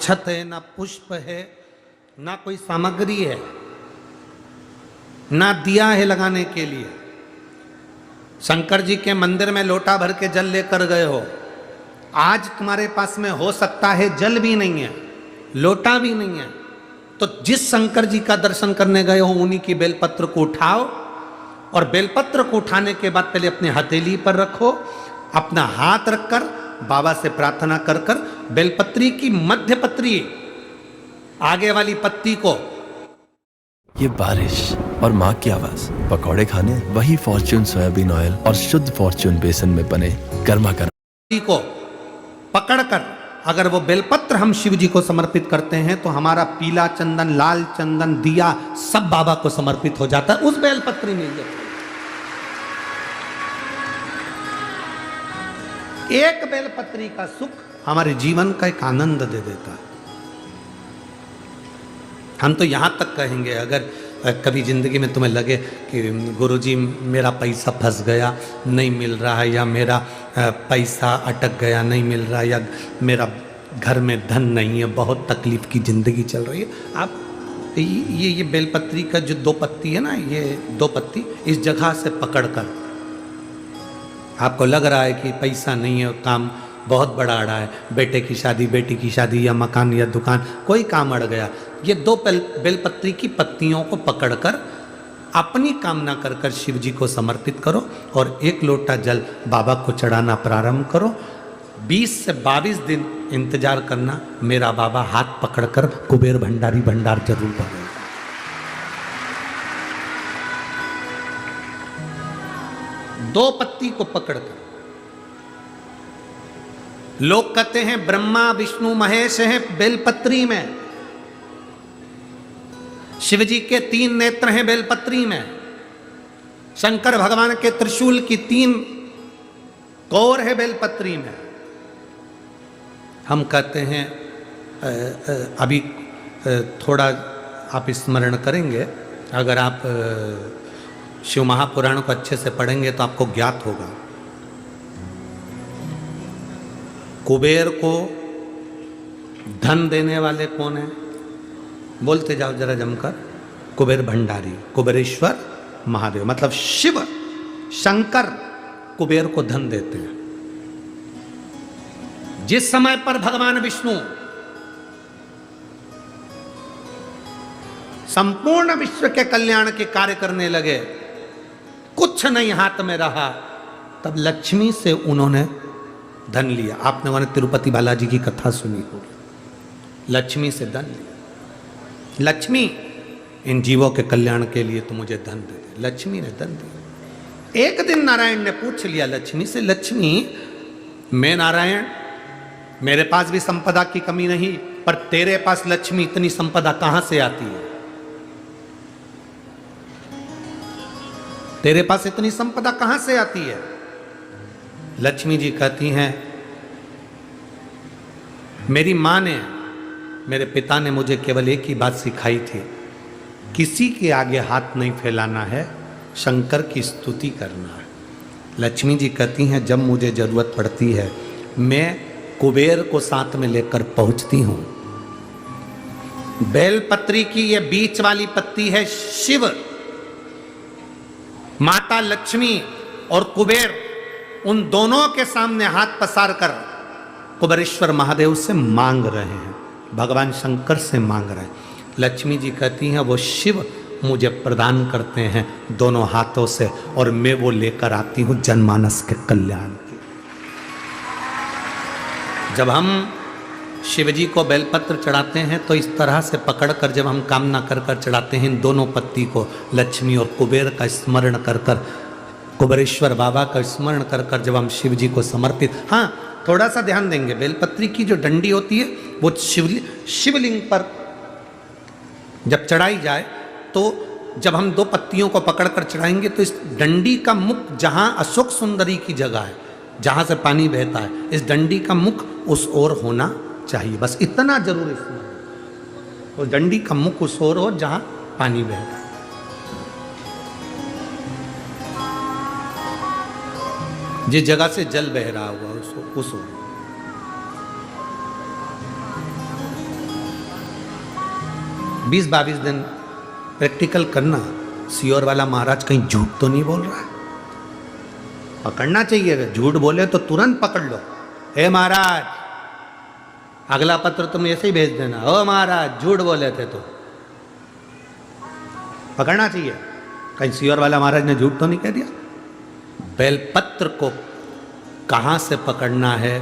अक्षत है, ना पुष्प है, ना कोई सामग्री है, ना दिया है लगाने के लिए। शंकर जी के मंदिर में लोटा भर के जल लेकर गए हो, आज तुम्हारे पास में हो सकता है जल भी नहीं है, लोटा भी नहीं है, तो जिस शंकर जी का दर्शन करने गए हो उन्हीं की बेलपत्र को उठाओ और बेलपत्र को उठाने के बाद पहले अपने हथेली पर रखो, अपना हाथ रखकर बाबा से प्रार्थना कर कर बेलपत्री की मध्य पत्री, आगे वाली पत्ती को, ये बारिश और माँ की आवाज, पकौड़े खाने, वही फॉर्च्यून सोयाबीन ऑयल और शुद्ध फॉर्च्यून बेसन में बने गर्मा गर्म को पकड़कर अगर वो बेलपत्र हम शिव जी को समर्पित करते हैं तो हमारा पीला चंदन, लाल चंदन, दिया सब बाबा को समर्पित हो जाता है उस बेलपत्री में। एक बेलपत्री का सुख हमारे जीवन का एक आनंद दे देता है। हम तो यहां तक कहेंगे, अगर कभी जिंदगी में तुम्हें लगे कि गुरुजी मेरा पैसा फंस गया नहीं मिल रहा है, या मेरा पैसा अटक गया नहीं मिल रहा है, या मेरा घर में धन नहीं है, बहुत तकलीफ की ज़िंदगी चल रही है, आप ये बेलपत्री का जो दो पत्ती है ना, ये दो पत्ती इस जगह से पकड़कर, आपको लग रहा है कि पैसा नहीं है, काम बहुत बड़ा अड़ा है, बेटे की शादी, बेटी की शादी, या मकान या दुकान, कोई काम अड़ गया, ये दो बेलपत्री की पत्तियों को पकड़कर अपनी कामना कर कर शिव जी को समर्पित करो और एक लोटा जल बाबा को चढ़ाना प्रारंभ करो। 20 से 22 दिन इंतजार करना, मेरा बाबा हाथ पकड़कर कुबेर भंडारी भंडार जरूर भरेगा। दो पत्ती को पकड़कर, लोग कहते हैं ब्रह्मा विष्णु महेश हैं बेलपत्री में, शिव जी के 3 नेत्र हैं बेलपत्री में, शंकर भगवान के त्रिशूल की 3 कोर है बेलपत्री में। हम कहते हैं अभी थोड़ा आप स्मरण करेंगे, अगर आप शिव महापुराण को अच्छे से पढ़ेंगे तो आपको ज्ञात होगा, कुबेर को धन देने वाले कौन है? बोलते जाओ जरा जमकर, कुबेर भंडारी, कुबेरेश्वर महादेव, मतलब शिव शंकर कुबेर को धन देते हैं। जिस समय पर भगवान विष्णु संपूर्ण विश्व के कल्याण के कार्य करने लगे, कुछ नहीं हाथ में रहा, तब लक्ष्मी से उन्होंने धन लिया। आपने वहां तिरुपति बालाजी की कथा सुनी होगी, लक्ष्मी से धन लिया। लक्ष्मी, इन जीवों के कल्याण के लिए तो मुझे धन दे दे। लक्ष्मी ने धन दिया। एक दिन नारायण ने पूछ लिया लक्ष्मी से, लक्ष्मी मैं नारायण, मेरे पास भी संपदा की कमी नहीं, पर तेरे पास लक्ष्मी इतनी संपदा कहां से आती है? तेरे पास इतनी संपदा कहां से आती है? लक्ष्मी जी कहती हैं, मेरी मां ने, मेरे पिता ने मुझे केवल एक ही बात सिखाई थी, किसी के आगे हाथ नहीं फैलाना है, शंकर की स्तुति करना है। लक्ष्मी जी कहती हैं, जब मुझे जरूरत पड़ती है मैं कुबेर को साथ में लेकर पहुंचती हूं। बेलपत्री की ये बीच वाली पत्ती है शिव, माता लक्ष्मी और कुबेर, उन दोनों के सामने हाथ पसार कर कुबेरेश्वर महादेव से मांग रहे हैं, भगवान शंकर से मांग रहे हैं। लक्ष्मी जी कहती हैं, वो शिव मुझे प्रदान करते हैं दोनों हाथों से, और मैं वो लेकर आती हूं जनमानस के कल्याण की। जब हम शिव जी को बेलपत्र चढ़ाते हैं तो इस तरह से पकड़कर, जब हम कामना कर कर चढ़ाते हैं, इन दोनों पत्ती को लक्ष्मी और कुबेर का स्मरण कर कर, कुबेरेश्वर बाबा का स्मरण कर कर जब हम शिव जी को समर्पित, हाँ थोड़ा सा ध्यान देंगे, बेलपत्री की जो डंडी होती है वो शिवलिंग पर जब चढ़ाई जाए, तो जब हम 2 पत्तियों को पकड़कर चढ़ाएंगे तो इस डंडी का मुख, जहां अशोक सुंदरी की जगह है, जहां से पानी बहता है, इस डंडी का मुख उस ओर होना चाहिए, बस इतना जरूर इसमें, तो डंडी का मुख उस ओर हो जहां पानी बहता है। जिस जगह से जल बह रहा हुआ उस ओर। 20-22 दिन प्रैक्टिकल करना, सियोर वाला महाराज कहीं झूठ तो नहीं बोल रहा है। पकड़ना चाहिए, अगर झूठ बोले तो तुरंत पकड़ लो। हे महाराज, अगला पत्र तुम ऐसे ही भेज देना, ओ महाराज झूठ बोले थे तो पकड़ना चाहिए, कहीं सियोर वाला महाराज ने झूठ तो नहीं कह दिया। बेलपत्र को कहाँ से पकड़ना है,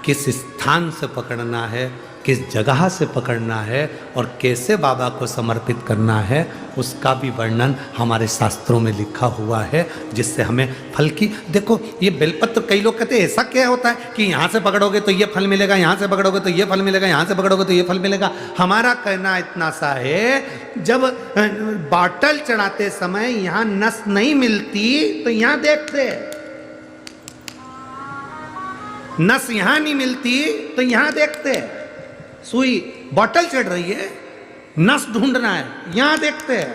किस स्थान से पकड़ना है, किस जगह से पकड़ना है और कैसे बाबा को समर्पित करना है, उसका भी वर्णन हमारे शास्त्रों में लिखा हुआ है, जिससे हमें फल की। देखो ये बेलपत्र, कई लोग कहते हैं ऐसा क्या होता है कि यहाँ से पकड़ोगे तो ये फल मिलेगा, यहाँ से पकड़ोगे तो ये फल मिलेगा, यहाँ से पकड़ोगे तो ये फल मिलेगा। हमारा कहना इतना सा है, जब बॉटल चढ़ाते समय यहाँ नस नहीं मिलती तो यहाँ देखते, नस यहाँ नहीं मिलती तो यहाँ देखते, सुई बॉटल चढ़ रही है, नस ढूंढना है, यहां देखते हैं।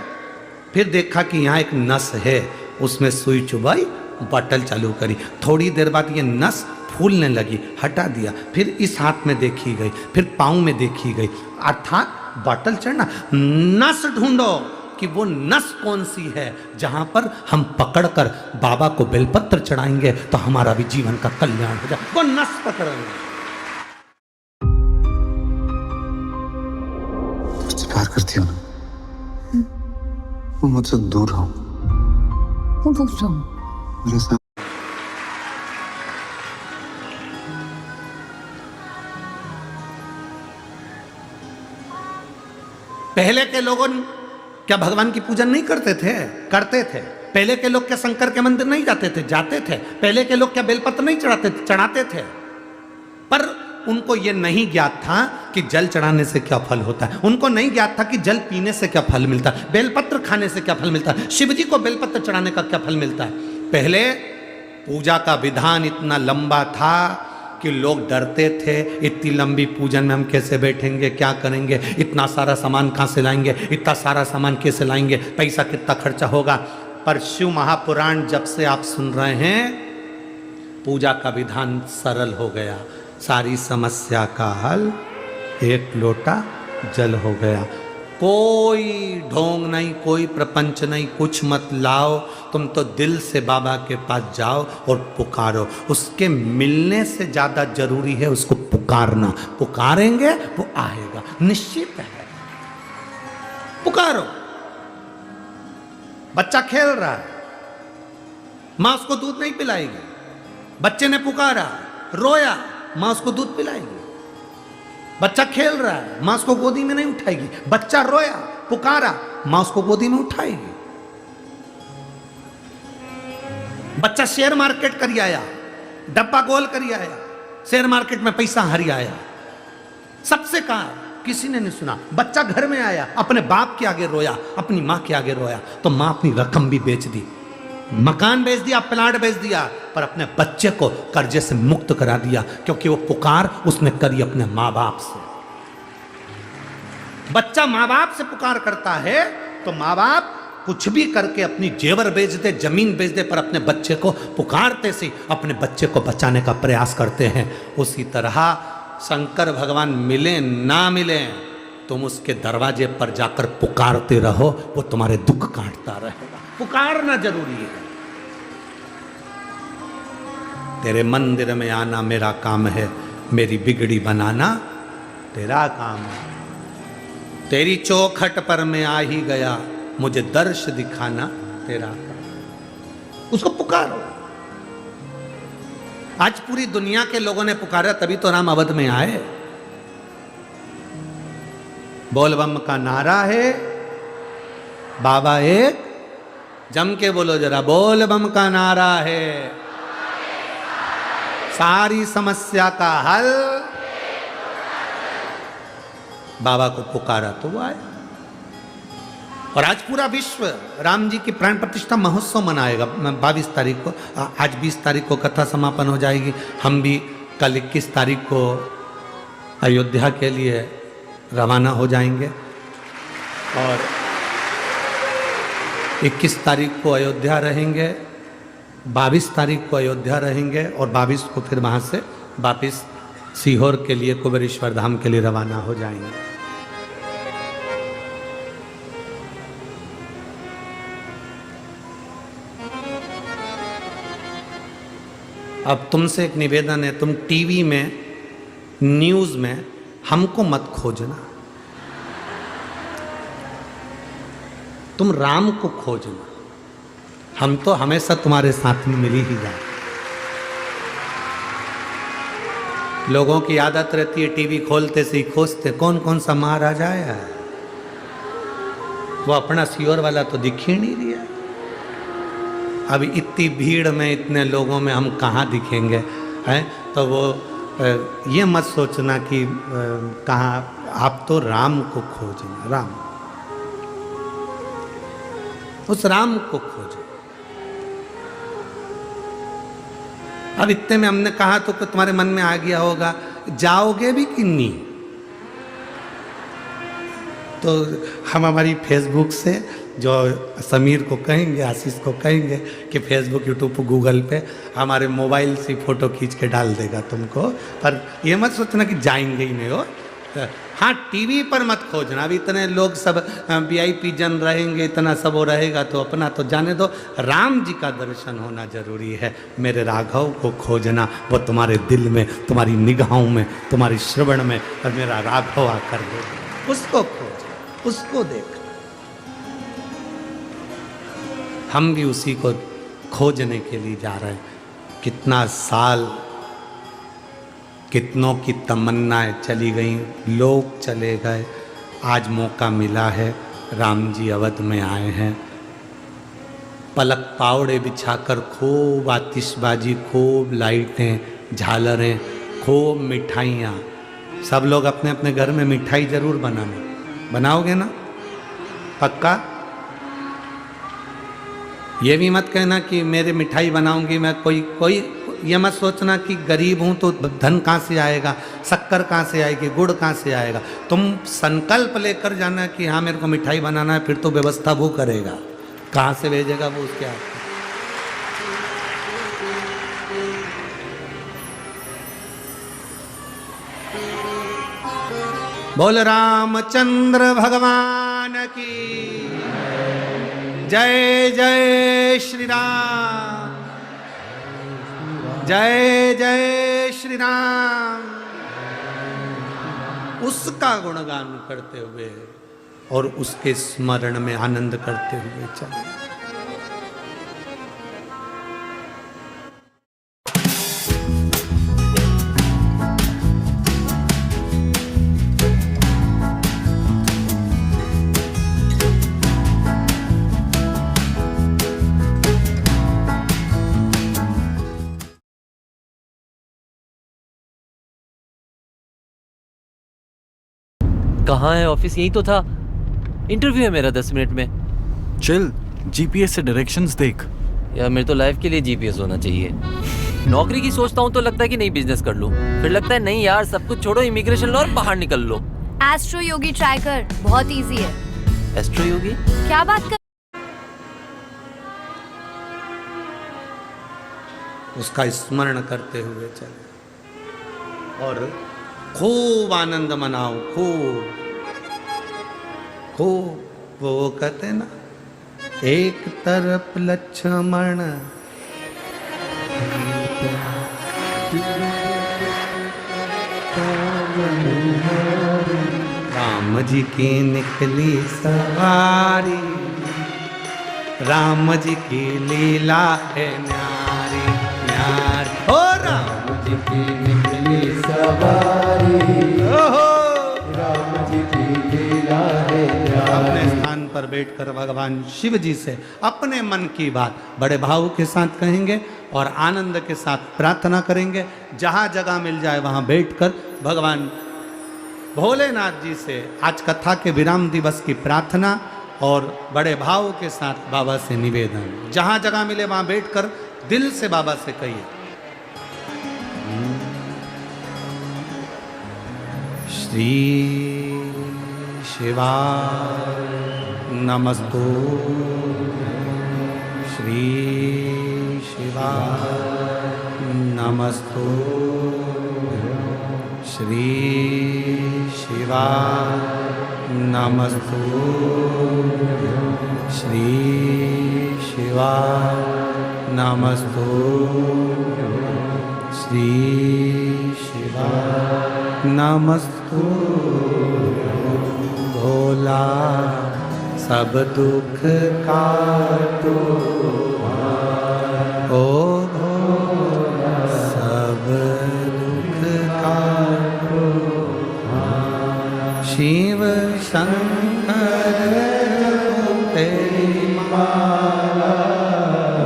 फिर देखा कि यहां एक नस है, उसमें सुई चुभाई, बॉटल चालू करी, थोड़ी देर बाद ये नस फूलने लगी, हटा दिया, फिर इस हाथ में देखी गई, फिर पाँव में देखी गई, अर्थात बॉटल चढ़ना। नस ढूंढो कि वो नस कौन सी है, जहां पर हम पकड़कर बाबा को बेलपत्र चढ़ाएंगे तो हमारा भी जीवन का कल्याण हो जाए। वो नस पकड़ेंगे। प्यार करती हो ना, वो मुझसे दूर रहो। वो बोल रहा हूँ मेरे साथ पहले के लोगों क्या भगवान की पूजन नहीं करते थे? करते थे। पहले के लोग क्या शंकर के मंदिर नहीं जाते थे? जाते थे। पहले के लोग क्या बेलपत्र नहीं चढ़ाते थे? पर उनको यह नहीं ज्ञात था कि जल चढ़ाने से क्या फल होता है, उनको नहीं ज्ञात था कि जल पीने से क्या फल मिलता है, बेलपत्र खाने से क्या फल मिलता है, शिव जी को बेलपत्र चढ़ाने का क्या फल मिलता है। पहले पूजा का विधान इतना लंबा था कि लोग डरते थे, इतनी लंबी पूजन में हम कैसे बैठेंगे, क्या करेंगे, इतना सारा सामान कहाँ से लाएंगे, इतना सारा सामान कैसे लाएंगे, पैसा कितना खर्चा होगा। पर शिव महापुराण जब से आप सुन रहे हैं, पूजा का विधान सरल हो गया, सारी समस्या का हल एक लोटा जल हो गया। कोई ढोंग नहीं, कोई प्रपंच नहीं, कुछ मत लाओ, तुम तो दिल से बाबा के पास जाओ और पुकारो। उसके मिलने से ज़्यादा जरूरी है उसको पुकारना। पुकारेंगे वो आएगा, निश्चित है। पुकारो। बच्चा खेल रहा है, माँ उसको दूध नहीं पिलाएगी, बच्चे ने पुकारा, रोया, माँ उसको दूध पिलाएगी। बच्चा खेल रहा है, माँ उसको गोदी में नहीं उठाएगी, बच्चा रोया, पुकारा, माँ उसको गोदी में उठाएगी। बच्चा शेयर मार्केट करी आया, डब्बा गोल करी आया, शेयर मार्केट में पैसा हरी आया, सबसे कहा, किसी ने नहीं सुना। बच्चा घर में आया, अपने बाप के आगे रोया, अपनी माँ के आगे रोया, तो माँ अपनी रकम भी बेच दी, मकान बेच दिया, प्लाट बेच दिया, पर अपने बच्चे को कर्जे से मुक्त करा दिया, क्योंकि वो पुकार उसने करी अपने माँ बाप से। बच्चा माँ बाप से पुकार करता है तो माँ बाप कुछ भी करके अपनी जेवर बेच दे, जमीन बेच दे, पर अपने बच्चे को पुकारते से अपने बच्चे को बचाने का प्रयास करते हैं। उसी तरह शंकर भगवान मिले ना मिले, तुम उसके दरवाजे पर जाकर पुकारते रहो, वो तुम्हारे दुख काटता रहेगा। पुकारना जरूरी है। तेरे मंदिर में आना मेरा काम है, मेरी बिगड़ी बनाना तेरा काम है। तेरी चौखट पर मैं आ ही गया, मुझे दर्श दिखाना तेरा काम। उसको पुकारो। आज पूरी दुनिया के लोगों ने पुकारा, तभी तो राम अवध में आए। बोल बम का नारा है, बाबा एक, जम के बोलो जरा, बोल बम का नारा है, सारी समस्या का हल। बाबा को पुकारा तो वो आए। और आज पूरा विश्व राम जी की प्राण प्रतिष्ठा महोत्सव मनाएगा 22 तारीख को। आज 20 तारीख को कथा समापन हो जाएगी। हम भी कल 21 तारीख को अयोध्या के लिए रवाना हो जाएंगे और 21 तारीख को अयोध्या रहेंगे, 22 तारीख को अयोध्या रहेंगे और 22 को फिर वहाँ से वापस सीहोर के लिए, कुबेरेश्वर धाम के लिए रवाना हो जाएंगे। अब तुमसे एक निवेदन है, तुम टीवी में, न्यूज़ में हमको मत खोजना, तुम राम को खोजना। हम तो हमेशा तुम्हारे साथ में मिल ही जाए। लोगों की आदत रहती है टीवी खोलते से ही खोजते कौन कौन सा महाराज आया है, वो अपना सियोर वाला तो दिख ही नहीं दिया। अब इतनी भीड़ में, इतने लोगों में हम कहाँ दिखेंगे, हैं? तो वो ये मत सोचना कि कहाँ, आप तो राम को खोजना, राम, उस राम को खोजो। अब इतने में हमने कहा तो तुम्हारे मन में आ गया होगा, जाओगे भी कि नहीं? तो हम हमारी फेसबुक से, जो समीर को कहेंगे, आशीष को कहेंगे कि फेसबुक, यूट्यूब, गूगल पे हमारे मोबाइल से फ़ोटो खींच के डाल देगा तुमको। पर ये मत सोचना कि जाएंगे ही नहीं हो। हाँ, टीवी पर मत खोजना। अब इतने लोग सब VIP जन रहेंगे, इतना सब वो रहेगा तो अपना तो जाने दो। राम जी का दर्शन होना जरूरी है। मेरे राघव को खोजना, वो तुम्हारे दिल में, तुम्हारी निगाहों में, तुम्हारी श्रवण में, और मेरा राघव आकर दे, उसको खोज, उसको देख। हम भी उसी को खोजने के लिए जा रहे हैं। कितना साल, कितनों की तमन्नाएं चली गई, लोग चले गए, आज मौका मिला है, राम जी अवध में आए हैं। पलक पावड़े बिछाकर खूब आतिशबाजी, खूब लाइटें, झालरें, खूब मिठाइयाँ। सब लोग अपने अपने घर में मिठाई जरूर बनाना, बनाओगे ना? पक्का? ये भी मत कहना कि मेरे मिठाई बनाऊंगी मैं, कोई ये मत सोचना कि गरीब हूं तो धन कहाँ से आएगा, शक्कर कहाँ से आएगी, गुड़ कहाँ से आएगा। तुम संकल्प लेकर जाना कि हाँ मेरे को मिठाई बनाना है, फिर तो व्यवस्था वो करेगा, कहाँ से भेजेगा वो उसके हाथ। बोल रामचंद्र भगवान की जय। जय श्री राम, जय जय श्री राम। उसका गुणगान करते हुए और उसके स्मरण में आनंद करते हुए चले। कहाँ है ऑफिस? यही तो था। इंटरव्यू है मेरा 10 मिनट में। चल, जीपीएस से डायरेक्शंस देख। यार मेरे तो लाइफ के लिए जीपीएस होना चाहिए। नौकरी की सोचता हूँ तो लगता है कि नहीं बिजनेस कर लूँ, फिर लगता है नहीं यार सब कुछ छोड़ो, इमिग्रेशन लो और बाहर निकल लो। एस्ट्रो योगी ट्राई कर, बहुत इजी है। एस्ट्रो योगी? क्या बात कर, उसका स्मरण करते हुए चले और खूब आनंद मनाओ, खूब खूब। वो कहते ना, एक तरफ लक्ष्मण, राम जी की निकली सवारी, राम जी की लीला है न्यारी न्यारी। ओ राम जी की निकली सवारी, राम जी की लीला है न्यारी। अपने स्थान पर बैठकर भगवान शिव जी से अपने मन की बात बड़े भाव के साथ कहेंगे और आनंद के साथ प्रार्थना करेंगे। जहाँ जगह मिल जाए वहाँ बैठकर भगवान भोलेनाथ जी से आज कथा के विराम दिवस की प्रार्थना और बड़े भाव के साथ बाबा से निवेदन। जहाँ जगह मिले वहाँ बैठकर दिल से बाबा से कहिए, श्री शिवाय नमस्तु, श्री शिवाय नमस्तु, श्री शिवाय नमस्तु, श्री शिवाय नमस्तु, श्री शिवाय नमस्तु भोला सब दुख काटो ओ भोला सब दुख काटो शिव शंकर तेरी माला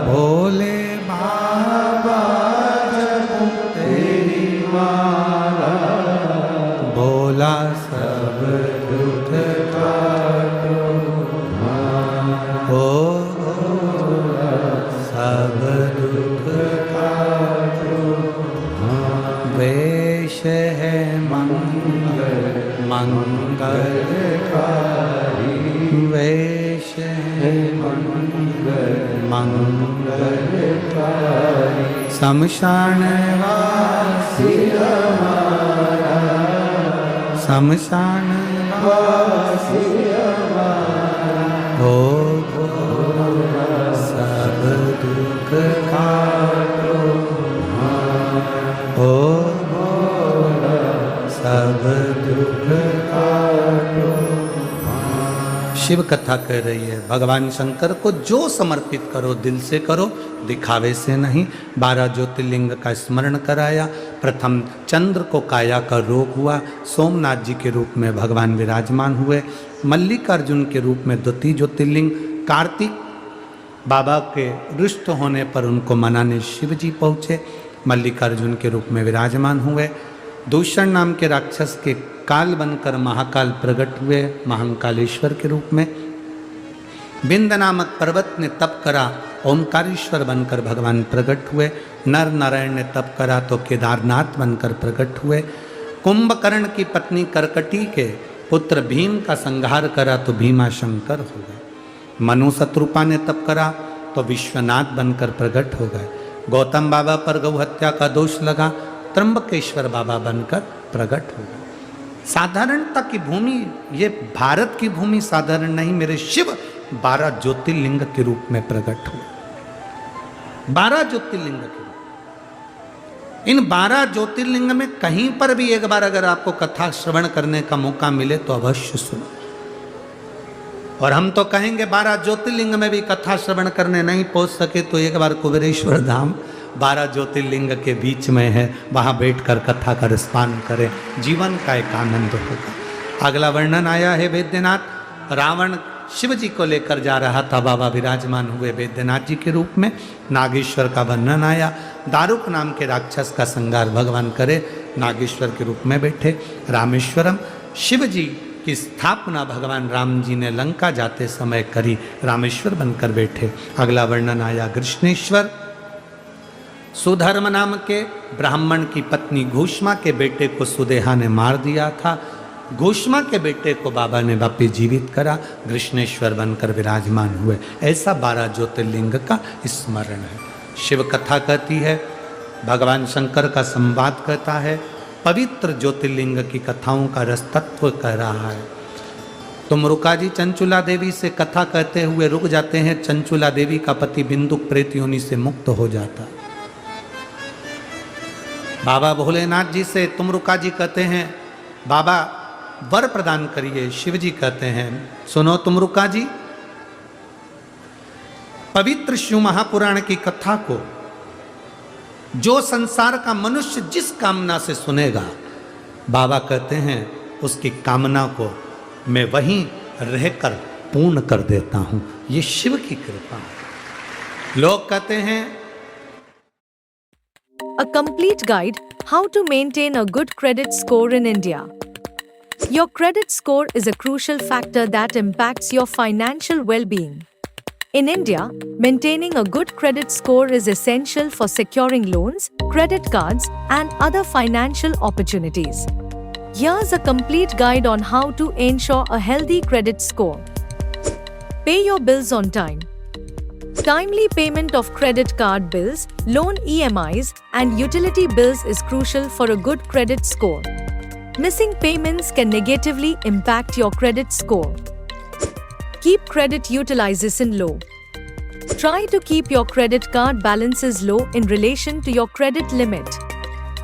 भोले बाबा जपो तेरी माला भोला सब दुख काटो ओ भोला सब दुख काटो वेश है मंगल मंगलकारी वेश है मंगल मंगलकारी शमशान वासी हमारा शमशान वासी हमारा हो भोला सब दुख काटो हो भोला सब दुख काटो। शिव कथा कह रही है भगवान शंकर को जो समर्पित करो दिल से करो, दिखावे से नहीं। 12 ज्योतिर्लिंग का स्मरण कराया। प्रथम चंद्र को काया का रोग हुआ, सोमनाथ जी के रूप में भगवान विराजमान हुए। मल्लिकार्जुन के रूप में द्वितीय ज्योतिर्लिंग, कार्तिक बाबा के रुष्ट होने पर उनको मनाने शिव जी पहुँचे, मल्लिकार्जुन के रूप में विराजमान हुए। दूषण नाम के राक्षस के काल बनकर महाकाल प्रकट हुए महाकालेश्वर के रूप में। बिंद नामक पर्वत ने तप करा, ओंकारेश्वर बनकर भगवान प्रकट हुए। नर नारायण ने तप करा तो केदारनाथ बनकर प्रकट हुए। कुंभकर्ण की पत्नी करकटी के पुत्र भीम का संहार करा तो भीमा शंकर हो गए। मनु शत्रुपा ने तप करा तो विश्वनाथ बनकर प्रकट हो गए। गौतम बाबा पर गौ हत्या का दोष लगा, त्र्यंबकेश्वर बाबा बनकर प्रकट हो गए। साधारणता की भूमि, ये भारत की भूमि साधारण नहीं, मेरे शिव 12 ज्योतिर्लिंग के रूप में प्रकट हुए। 12 ज्योतिर्लिंग के रूप। इन 12 ज्योतिर्लिंग में कहीं पर भी एक बार अगर आपको कथा श्रवण करने का मौका मिले तो अवश्य सुनो। और हम तो कहेंगे 12 ज्योतिर्लिंग में भी कथा श्रवण करने नहीं पहुंच सके तो एक बार कुबेरेश्वर धाम 12 ज्योतिर्लिंग के बीच में है, वहाँ बैठकर कथा का रसपान करें, जीवन का एक आनंद होगा। अगला वर्णन आया है वैद्यनाथ। रावण शिव जी को लेकर जा रहा था, बाबा विराजमान हुए वैद्यनाथ जी के रूप में। नागेश्वर का वर्णन आया। दारुक नाम के राक्षस का संहार भगवान करे, नागेश्वर के रूप में बैठे। रामेश्वरम, शिव जी की स्थापना भगवान राम जी ने लंका जाते समय करी, रामेश्वर बनकर बैठे। अगला वर्णन आया कृष्णेश्वर। सुधर्म नाम के ब्राह्मण की पत्नी घोषमा के बेटे को सुदेहा ने मार दिया था। घोषमा के बेटे को बाबा ने वापिस जीवित करा, कृष्णेश्वर बनकर विराजमान हुए। ऐसा 12 ज्योतिर्लिंग का स्मरण है। शिव कथा कहती है, भगवान शंकर का संवाद कहता है, पवित्र ज्योतिर्लिंग की कथाओं का रस तत्व कह रहा है। तुम रुका जी चंचुला देवी से कथा कहते हुए रुक जाते हैं। चंचुला देवी का पति बिंदुक प्रेत योनि से मुक्त हो जाता। बाबा भोलेनाथ जी से तुम रुका जी कहते हैं, बाबा वर प्रदान करिए। शिव जी कहते हैं, सुनो तुम रुका जी, पवित्र शिव महापुराण की कथा को जो संसार का मनुष्य जिस कामना से सुनेगा, बाबा कहते हैं उसकी कामना को मैं वहीं रहकर पूर्ण कर देता हूं। ये शिव की कृपा है। लोग कहते हैं A complete guide how to maintain a good credit score in India. Your credit score is a crucial factor that impacts your financial well-being. In India, maintaining a good credit score is essential for securing loans, credit cards, and other financial opportunities. Here's a complete guide on how to ensure a healthy credit score. Pay your bills on time. Timely payment of credit card bills, loan EMIs, and utility bills is crucial for a good credit score. Missing payments can negatively impact your credit score. Keep credit utilization low. Try to keep your credit card balances low in relation to your credit limit.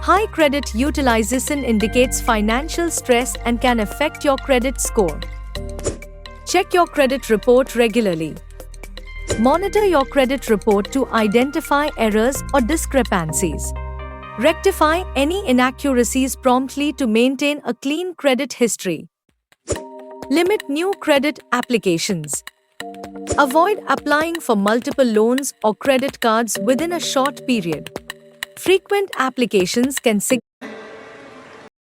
High credit utilization indicates financial stress and can affect your credit score. Check your credit report regularly. Monitor your credit report to identify errors or discrepancies. Rectify any inaccuracies promptly to maintain a clean credit history. Limit new credit applications. Avoid applying for multiple loans or credit cards within a short period. Frequent applications can